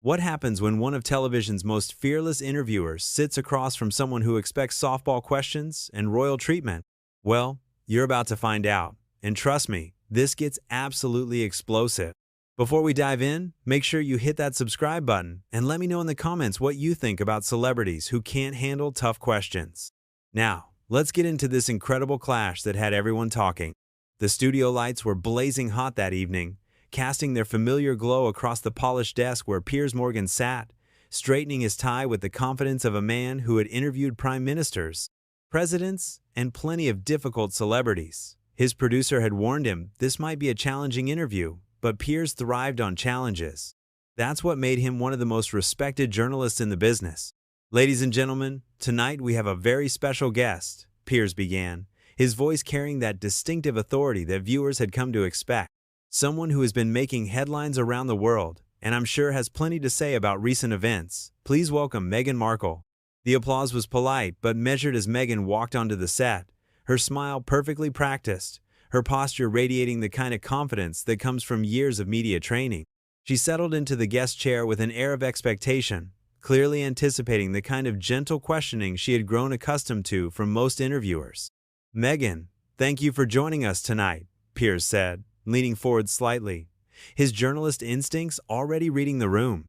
What happens when one of television's most fearless interviewers sits across from someone who expects softball questions and royal treatment? Well, you're about to find out. And trust me, this gets absolutely explosive. Before we dive in, make sure you hit that subscribe button and let me know in the comments what you think about celebrities who can't handle tough questions. Now, let's get into this incredible clash that had everyone talking. The studio lights were blazing hot that evening, casting their familiar glow across the polished desk where Piers Morgan sat, straightening his tie with the confidence of a man who had interviewed prime ministers, presidents, and plenty of difficult celebrities. His producer had warned him this might be a challenging interview, but Piers thrived on challenges. That's what made him one of the most respected journalists in the business. Ladies and gentlemen, tonight we have a very special guest, Piers began, his voice carrying that distinctive authority that viewers had come to expect. Someone who has been making headlines around the world, and I'm sure has plenty to say about recent events. Please welcome Meghan Markle. The applause was polite but measured as Meghan walked onto the set, her smile perfectly practiced, her posture radiating the kind of confidence that comes from years of media training. She settled into the guest chair with an air of expectation, clearly anticipating the kind of gentle questioning she had grown accustomed to from most interviewers. "Meghan, thank you for joining us tonight," Piers said, leaning forward slightly, his journalist instincts already reading the room.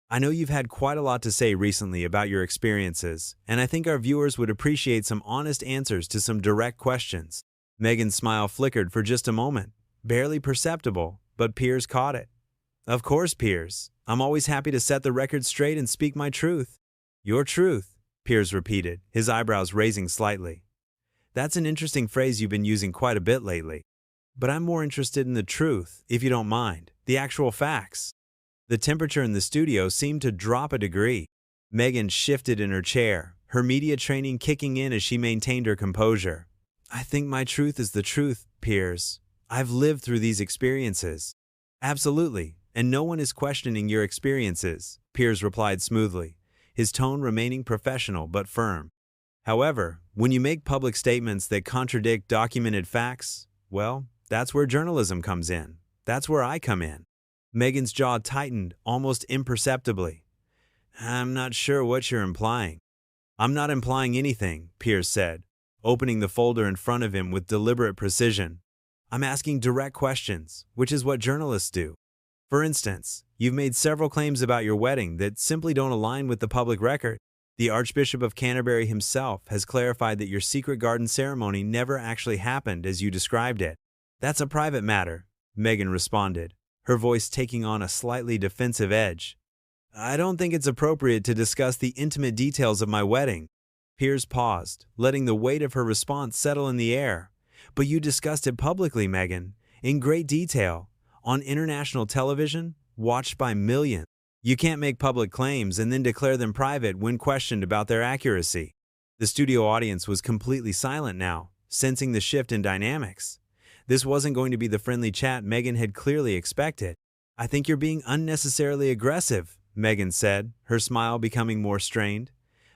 "I know you've had quite a lot to say recently about your experiences, and I think our viewers would appreciate some honest answers to some direct questions." Meghan's smile flickered for just a moment, barely perceptible, but Piers caught it. "Of course, Piers. I'm always happy to set the record straight and speak my truth." "Your truth," Piers repeated, his eyebrows raising slightly. "That's an interesting phrase you've been using quite a bit lately. But I'm more interested in the truth, if you don't mind, the actual facts." The temperature in the studio seemed to drop a degree. Meghan shifted in her chair, her media training kicking in as she maintained her composure. "I think my truth is the truth, Piers. I've lived through these experiences." "Absolutely, and no one is questioning your experiences," Piers replied smoothly, his tone remaining professional but firm. "However, when you make public statements that contradict documented facts, well, that's where journalism comes in. That's where I come in." Meghan's jaw tightened almost imperceptibly. "I'm not sure what you're implying." "I'm not implying anything," Piers said, opening the folder in front of him with deliberate precision. "I'm asking direct questions, which is what journalists do. For instance, you've made several claims about your wedding that simply don't align with the public record. The Archbishop of Canterbury himself has clarified that your secret garden ceremony never actually happened as you described it." "That's a private matter," Meghan responded, her voice taking on a slightly defensive edge. "I don't think it's appropriate to discuss the intimate details of my wedding." Piers paused, letting the weight of her response settle in the air. "But you discussed it publicly, Meghan, in great detail, on international television, watched by millions. You can't make public claims and then declare them private when questioned about their accuracy." The studio audience was completely silent now, sensing the shift in dynamics. This wasn't going to be the friendly chat Meghan had clearly expected. "I think you're being unnecessarily aggressive," Meghan said, her smile becoming more strained.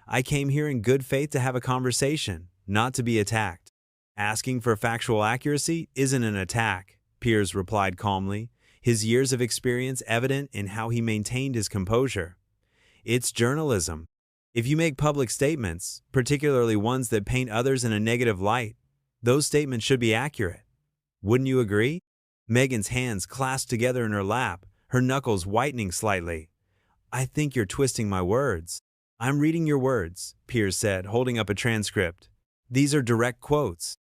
"I came here in good faith to have a conversation, not to be attacked." "Asking for factual accuracy isn't an attack," Piers replied calmly, his years of experience evident in how he maintained his composure. "It's journalism. If you make public statements, particularly ones that paint others in a negative light, those statements should be accurate. Wouldn't you agree?" Meghan's hands clasped together in her lap, her knuckles whitening slightly. "I think you're twisting my words." "I'm reading your words," Piers said, holding up a transcript. "These are direct quotes.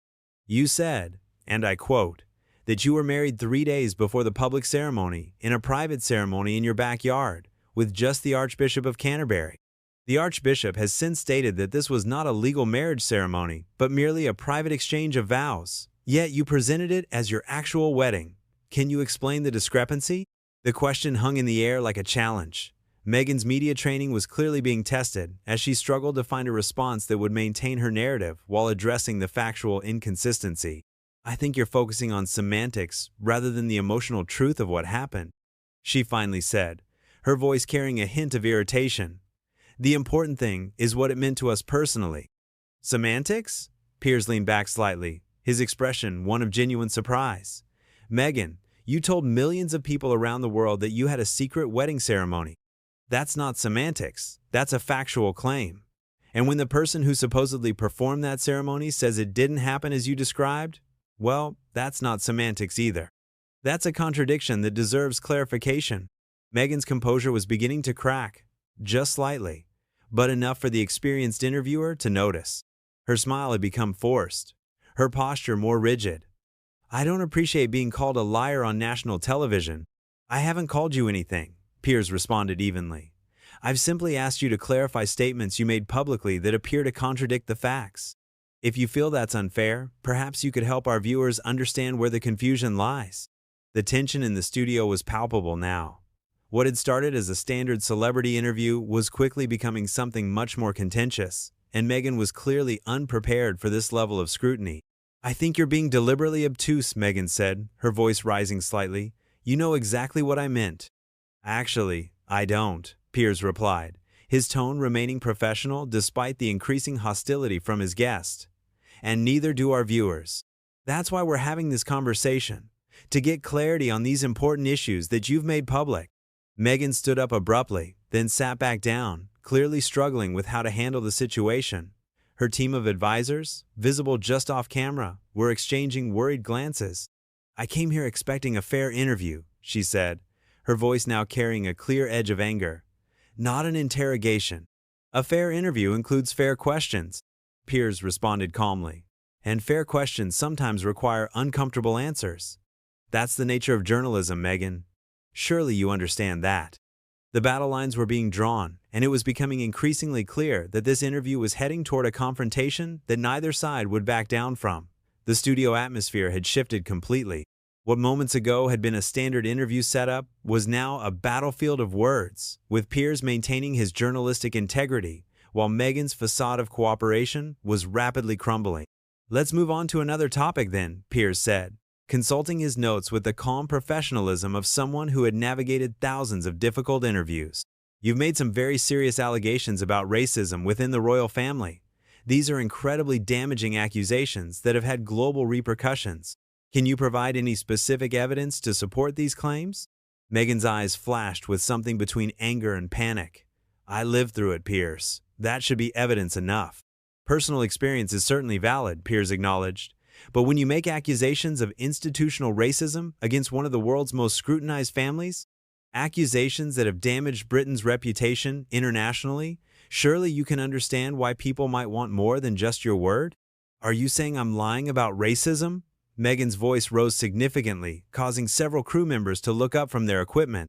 You said, and I quote, that you were married 3 days before the public ceremony, in a private ceremony in your backyard, with just the Archbishop of Canterbury. The Archbishop has since stated that this was not a legal marriage ceremony, but merely a private exchange of vows. Yet you presented it as your actual wedding. Can you explain the discrepancy?" The question hung in the air like a challenge. Meghan's media training was clearly being tested as she struggled to find a response that would maintain her narrative while addressing the factual inconsistency. "I think you're focusing on semantics rather than the emotional truth of what happened," she finally said, her voice carrying a hint of irritation. "The important thing is what it meant to us personally." "Semantics?" Piers leaned back slightly, his expression one of genuine surprise. "Meghan, you told millions of people around the world that you had a secret wedding ceremony. That's not semantics, that's a factual claim. And when the person who supposedly performed that ceremony says it didn't happen as you described, well, that's not semantics either. That's a contradiction that deserves clarification. Meghan's composure was beginning to crack, just slightly, but enough for the experienced interviewer to notice. Her smile had become forced, her posture more rigid. I don't appreciate being called a liar on national television. I haven't called you anything, Piers responded evenly. I've simply asked you to clarify statements you made publicly that appear to contradict the facts. If you feel that's unfair, perhaps you could help our viewers understand where the confusion lies. The tension in the studio was palpable now. What had started as a standard celebrity interview was quickly becoming something much more contentious, and Meghan was clearly unprepared for this level of scrutiny. I think you're being deliberately obtuse, Meghan said, her voice rising slightly. You know exactly what I meant. Actually, I don't, Piers replied, his tone remaining professional despite the increasing hostility from his guest. And neither do our viewers. That's why we're having this conversation, to get clarity on these important issues that you've made public. Meghan stood up abruptly, then sat back down, clearly struggling with how to handle the situation. Her team of advisors, visible just off camera, were exchanging worried glances. I came here expecting a fair interview, she said, her voice now carrying a clear edge of anger. Not an interrogation. A fair interview includes fair questions, Piers responded calmly. And fair questions sometimes require uncomfortable answers. That's the nature of journalism, Meghan. Surely you understand that. The battle lines were being drawn, and it was becoming increasingly clear that this interview was heading toward a confrontation that neither side would back down from. The studio atmosphere had shifted completely. What moments ago had been a standard interview setup was now a battlefield of words, with Piers maintaining his journalistic integrity, while Meghan's facade of cooperation was rapidly crumbling. Let's move on to another topic then, Piers said, consulting his notes with the calm professionalism of someone who had navigated thousands of difficult interviews. You've made some very serious allegations about racism within the royal family. These are incredibly damaging accusations that have had global repercussions. Can you provide any specific evidence to support these claims? Meghan's eyes flashed with something between anger and panic. I lived through it, Piers. That should be evidence enough. Personal experience is certainly valid, Piers acknowledged. But when you make accusations of institutional racism against one of the world's most scrutinized families, accusations that have damaged Britain's reputation internationally, surely you can understand why people might want more than just your word? Are you saying I'm lying about racism? Meghan's voice rose significantly, causing several crew members to look up from their equipment.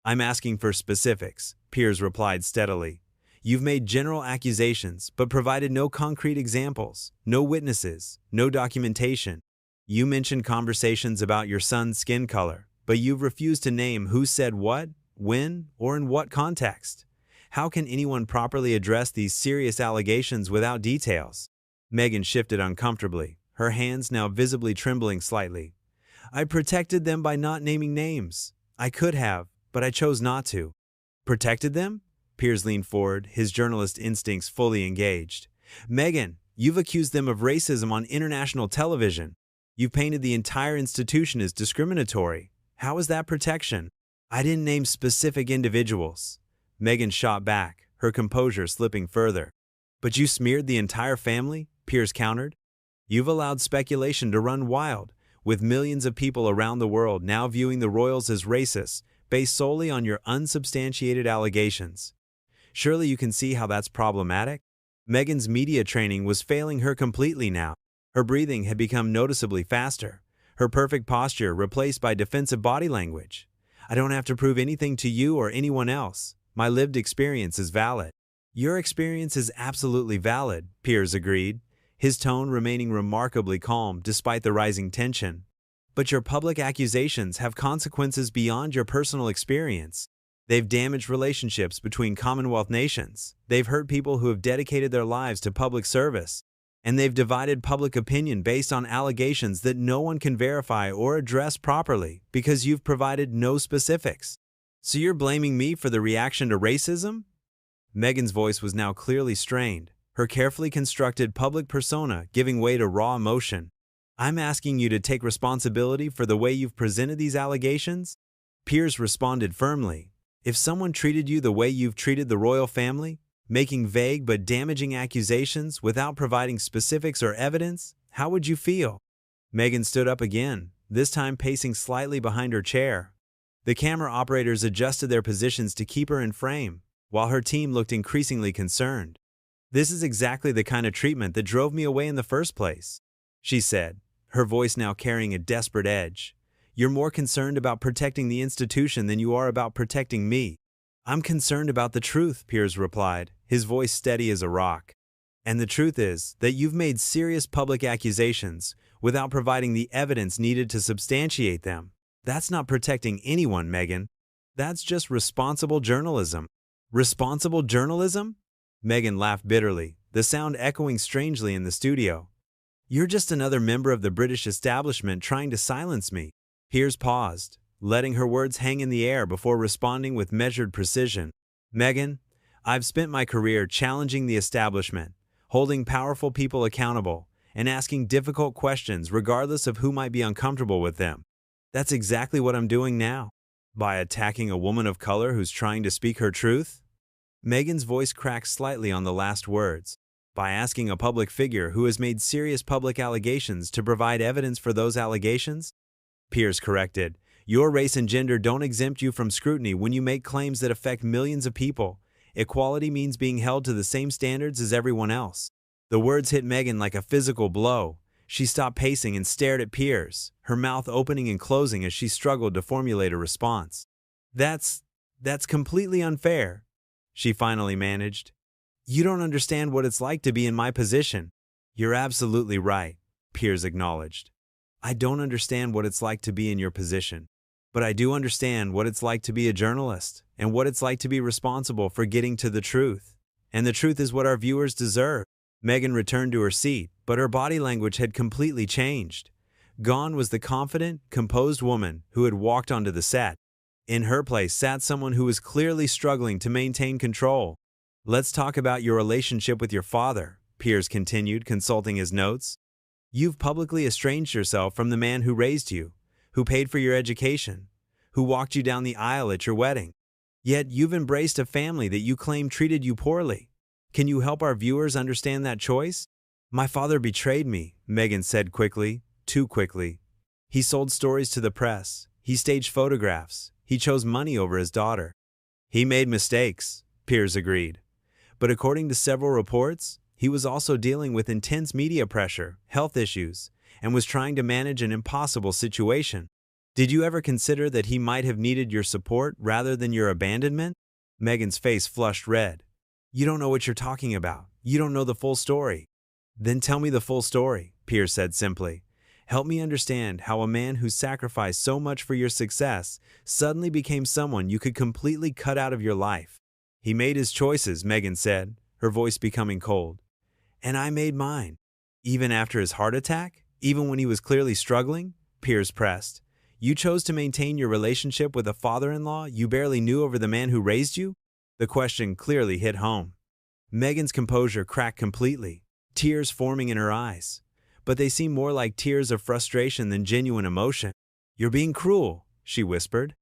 I'm asking for specifics, Piers replied steadily. You've made general accusations, but provided no concrete examples, no witnesses, no documentation. You mentioned conversations about your son's skin color, but you've refused to name who said what, when, or in what context. How can anyone properly address these serious allegations without details? Meghan shifted uncomfortably, her hands now visibly trembling slightly. I protected them by not naming names. I could have, but I chose not to. Protected them? Piers leaned forward, his journalist instincts fully engaged. Meghan, you've accused them of racism on international television. You've painted the entire institution as discriminatory. How is that protection? I didn't name specific individuals. Meghan shot back, her composure slipping further. But you smeared the entire family? Piers countered. You've allowed speculation to run wild, with millions of people around the world now viewing the royals as racist, based solely on your unsubstantiated allegations. Surely you can see how that's problematic? Meghan's media training was failing her completely now. Her breathing had become noticeably faster, her perfect posture replaced by defensive body language. I don't have to prove anything to you or anyone else. My lived experience is valid. Your experience is absolutely valid, Piers agreed, his tone remaining remarkably calm despite the rising tension. But your public accusations have consequences beyond your personal experience. They've damaged relationships between Commonwealth nations. They've hurt people who have dedicated their lives to public service. And they've divided public opinion based on allegations that no one can verify or address properly because you've provided no specifics. So you're blaming me for the reaction to racism? Meghan's voice was now clearly strained, her carefully constructed public persona giving way to raw emotion. I'm asking you to take responsibility for the way you've presented these allegations? Piers responded firmly. If someone treated you the way you've treated the royal family, making vague but damaging accusations without providing specifics or evidence, how would you feel? Meghan stood up again, this time pacing slightly behind her chair. The camera operators adjusted their positions to keep her in frame, while her team looked increasingly concerned. "This is exactly the kind of treatment that drove me away in the first place," she said, her voice now carrying a desperate edge. "You're more concerned about protecting the institution than you are about protecting me." "I'm concerned about the truth," Piers replied, his voice steady as a rock. "And the truth is that you've made serious public accusations without providing the evidence needed to substantiate them. That's not protecting anyone, Meghan. That's just responsible journalism." "Responsible journalism?" Meghan laughed bitterly, the sound echoing strangely in the studio. "You're just another member of the British establishment trying to silence me." Piers paused, letting her words hang in the air before responding with measured precision. "Meghan, I've spent my career challenging the establishment, holding powerful people accountable, and asking difficult questions regardless of who might be uncomfortable with them. That's exactly what I'm doing now. By attacking a woman of color who's trying to speak her truth?" Meghan's voice cracked slightly on the last words. "By asking a public figure who has made serious public allegations to provide evidence for those allegations?" Piers corrected. "Your race and gender don't exempt you from scrutiny when you make claims that affect millions of people. Equality means being held to the same standards as everyone else." The words hit Meghan like a physical blow. She stopped pacing and stared at Piers, her mouth opening and closing as she struggled to formulate a response. That's completely unfair," she finally managed. "You don't understand what it's like to be in my position." "You're absolutely right," Piers acknowledged. "I don't understand what it's like to be in your position. But I do understand what it's like to be a journalist, and what it's like to be responsible for getting to the truth. And the truth is what our viewers deserve." Meghan returned to her seat, but her body language had completely changed. Gone was the confident, composed woman who had walked onto the set. In her place sat someone who was clearly struggling to maintain control. "Let's talk about your relationship with your father," Piers continued, consulting his notes. "You've publicly estranged yourself from the man who raised you, who paid for your education, who walked you down the aisle at your wedding. Yet you've embraced a family that you claim treated you poorly. Can you help our viewers understand that choice?" "My father betrayed me," Meghan said quickly, too quickly. "He sold stories to the press. He staged photographs. He chose money over his daughter." "He made mistakes," Piers agreed. "But according to several reports, he was also dealing with intense media pressure, health issues, and was trying to manage an impossible situation. Did you ever consider that he might have needed your support rather than your abandonment?" Meghan's face flushed red. "You don't know what you're talking about. You don't know the full story." "Then tell me the full story," Piers said simply. "Help me understand how a man who sacrificed so much for your success suddenly became someone you could completely cut out of your life." "He made his choices," Meghan said, her voice becoming cold. "And I made mine." "Even after his heart attack? Even when he was clearly struggling?" Piers pressed. "You chose to maintain your relationship with a father-in-law you barely knew over the man who raised you?" The question clearly hit home. Meghan's composure cracked completely, tears forming in her eyes. But they seemed more like tears of frustration than genuine emotion. "You're being cruel," she whispered.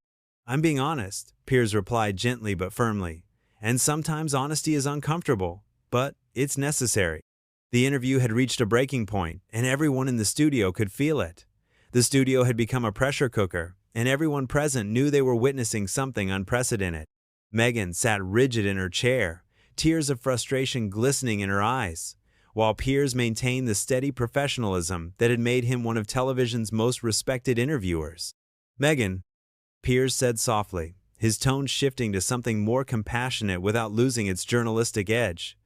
"I'm being honest," Piers replied gently but firmly. "And sometimes honesty is uncomfortable, but it's necessary." The interview had reached a breaking point, and everyone in the studio could feel it. The studio had become a pressure cooker, and everyone present knew they were witnessing something unprecedented. Meghan sat rigid in her chair, tears of frustration glistening in her eyes, while Piers maintained the steady professionalism that had made him one of television's most respected interviewers. "Meghan," Piers said softly, his tone shifting to something more compassionate without losing its journalistic edge.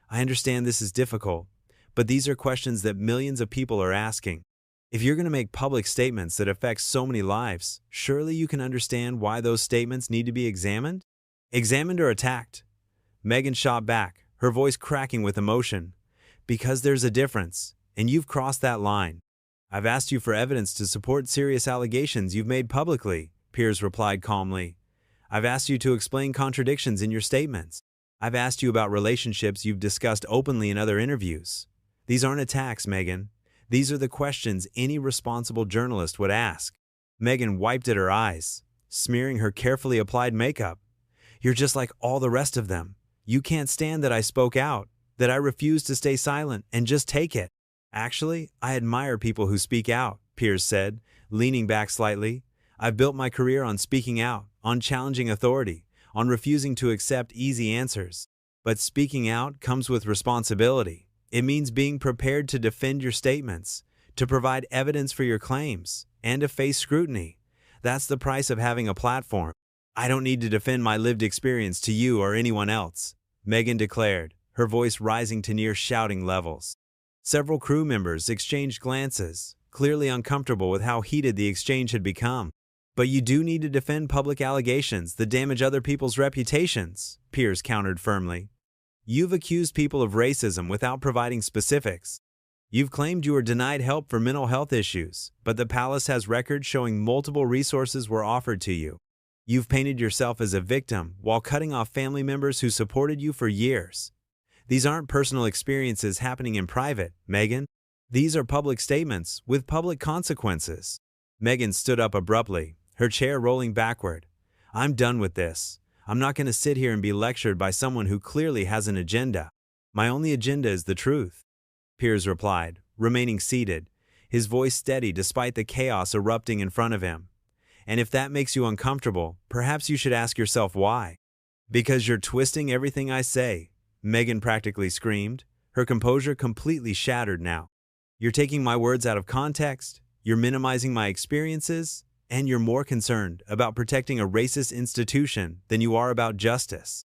"I understand this is difficult, but these are questions that millions of people are asking. If you're going to make public statements that affect so many lives, surely you can understand why those statements need to be examined?" "Examined or attacked?" Meghan shot back, her voice cracking with emotion. "Because there's a difference, and you've crossed that line. I've asked you for evidence to support serious allegations you've made publicly," Piers replied calmly. "I've asked you to explain contradictions in your statements. I've asked you about relationships you've discussed openly in other interviews. These aren't attacks, Meghan. These are the questions any responsible journalist would ask." Meghan wiped at her eyes, smearing her carefully applied makeup. You're just like all the rest of them. You can't stand that I spoke out, that I refused to stay silent and just take it. Actually, I admire people who speak out, Piers said, leaning back slightly. I've built my career on speaking out, on challenging authority, on refusing to accept easy answers. But speaking out comes with responsibility. It means being prepared to defend your statements, to provide evidence for your claims, and to face scrutiny. That's the price of having a platform. I don't need to defend my lived experience to you or anyone else, Meghan declared, her voice rising to near shouting levels. Several crew members exchanged glances, clearly uncomfortable with how heated the exchange had become. But you do need to defend public allegations that damage other people's reputations, Piers countered firmly. You've accused people of racism without providing specifics. You've claimed you were denied help for mental health issues, but the palace has records showing multiple resources were offered to you. You've painted yourself as a victim while cutting off family members who supported you for years. These aren't personal experiences happening in private, Meghan. These are public statements with public consequences. Meghan stood up abruptly, her chair rolling backward. I'm done with this. I'm not going to sit here and be lectured by someone who clearly has an agenda. My only agenda is the truth, Piers replied, remaining seated, his voice steady despite the chaos erupting in front of him. And if that makes you uncomfortable, perhaps you should ask yourself why. Because you're twisting everything I say, Meghan practically screamed, her composure completely shattered now. You're taking my words out of context, you're minimizing my experiences, and you're more concerned about protecting a racist institution than you are about justice.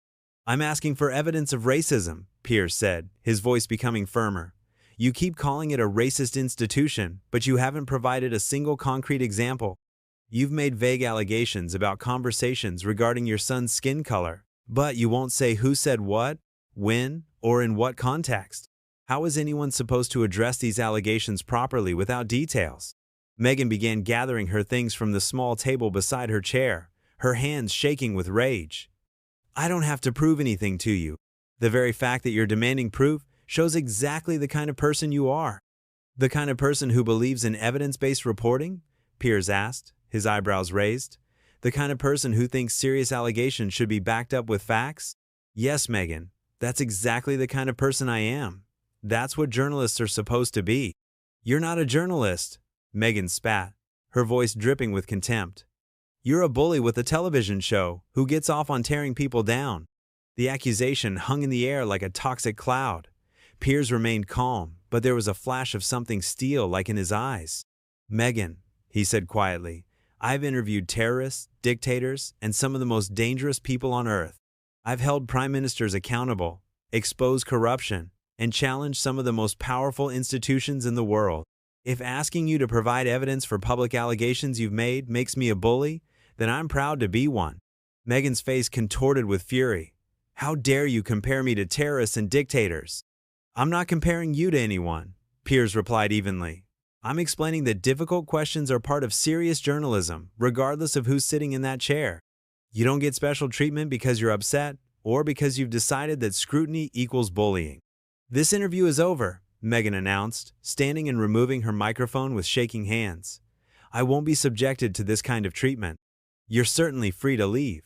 I'm asking for evidence of racism, Piers said, his voice becoming firmer. You keep calling it a racist institution, but you haven't provided a single concrete example. You've made vague allegations about conversations regarding your son's skin color, but you won't say who said what, when, or in what context. How is anyone supposed to address these allegations properly without details? Meghan began gathering her things from the small table beside her chair, her hands shaking with rage. I don't have to prove anything to you. The very fact that you're demanding proof shows exactly the kind of person you are. The kind of person who believes in evidence-based reporting? Piers asked, his eyebrows raised. The kind of person who thinks serious allegations should be backed up with facts? Yes, Meghan, that's exactly the kind of person I am. That's what journalists are supposed to be. You're not a journalist, Meghan spat, her voice dripping with contempt. You're a bully with a television show who gets off on tearing people down. The accusation hung in the air like a toxic cloud. Piers remained calm, but there was a flash of something steel-like in his eyes. Meghan, he said quietly, I've interviewed terrorists, dictators, and some of the most dangerous people on earth. I've held prime ministers accountable, exposed corruption, and challenged some of the most powerful institutions in the world. If asking you to provide evidence for public allegations you've made makes me a bully, then I'm proud to be one. Meghan's face contorted with fury. How dare you compare me to terrorists and dictators? I'm not comparing you to anyone, Piers replied evenly. I'm explaining that difficult questions are part of serious journalism, regardless of who's sitting in that chair. You don't get special treatment because you're upset, or because you've decided that scrutiny equals bullying. This interview is over, Meghan announced, standing and removing her microphone with shaking hands. I won't be subjected to this kind of treatment. You're certainly free to leave,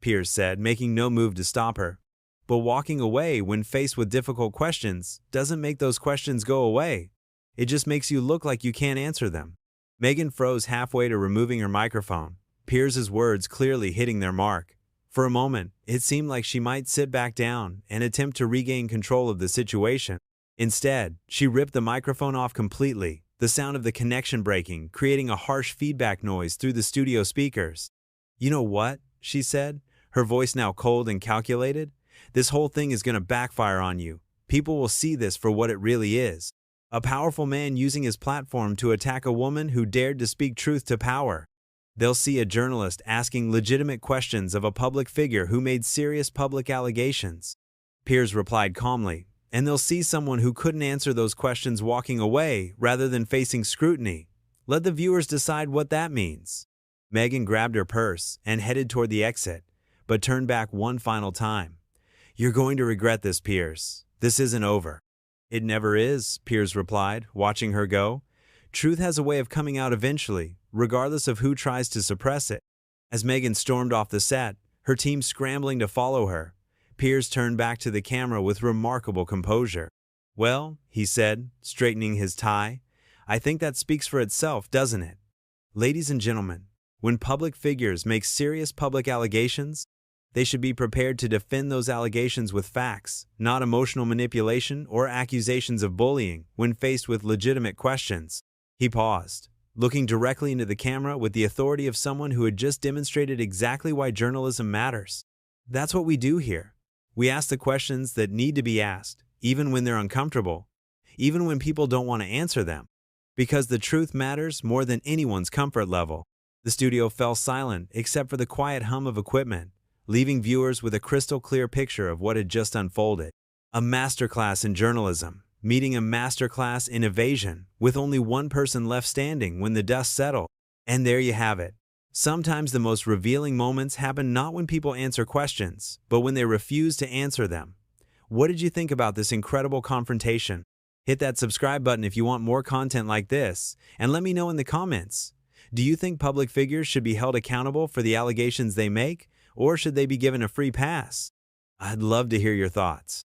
Piers said, making no move to stop her. But walking away when faced with difficult questions doesn't make those questions go away. It just makes you look like you can't answer them. Meghan froze halfway to removing her microphone, Piers's words clearly hitting their mark. For a moment, it seemed like she might sit back down and attempt to regain control of the situation. Instead, she ripped the microphone off completely, the sound of the connection breaking, creating a harsh feedback noise through the studio speakers. You know what? She said, her voice now cold and calculated. This whole thing is going to backfire on you. People will see this for what it really is. A powerful man using his platform to attack a woman who dared to speak truth to power. They'll see a journalist asking legitimate questions of a public figure who made serious public allegations. Piers replied calmly, and they'll see someone who couldn't answer those questions walking away rather than facing scrutiny. Let the viewers decide what that means. Meghan grabbed her purse and headed toward the exit, but turned back one final time. You're going to regret this, Piers. This isn't over. It never is, Piers replied, watching her go. Truth has a way of coming out eventually, regardless of who tries to suppress it. As Meghan stormed off the set, her team scrambling to follow her. Piers turned back to the camera with remarkable composure. "Well," he said, straightening his tie, "I think that speaks for itself, doesn't it?" Ladies and gentlemen, when public figures make serious public allegations, they should be prepared to defend those allegations with facts, not emotional manipulation or accusations of bullying when faced with legitimate questions. He paused, looking directly into the camera with the authority of someone who had just demonstrated exactly why journalism matters. That's what we do here. We ask the questions that need to be asked, even when they're uncomfortable, even when people don't want to answer them, because the truth matters more than anyone's comfort level. The studio fell silent except for the quiet hum of equipment, leaving viewers with a crystal clear picture of what had just unfolded. A masterclass in journalism, meeting a masterclass in evasion, with only one person left standing when the dust settled. And there you have it. Sometimes the most revealing moments happen not when people answer questions, but when they refuse to answer them. What did you think about this incredible confrontation? Hit that subscribe button if you want more content like this, and let me know in the comments. Do you think public figures should be held accountable for the allegations they make, or should they be given a free pass? I'd love to hear your thoughts.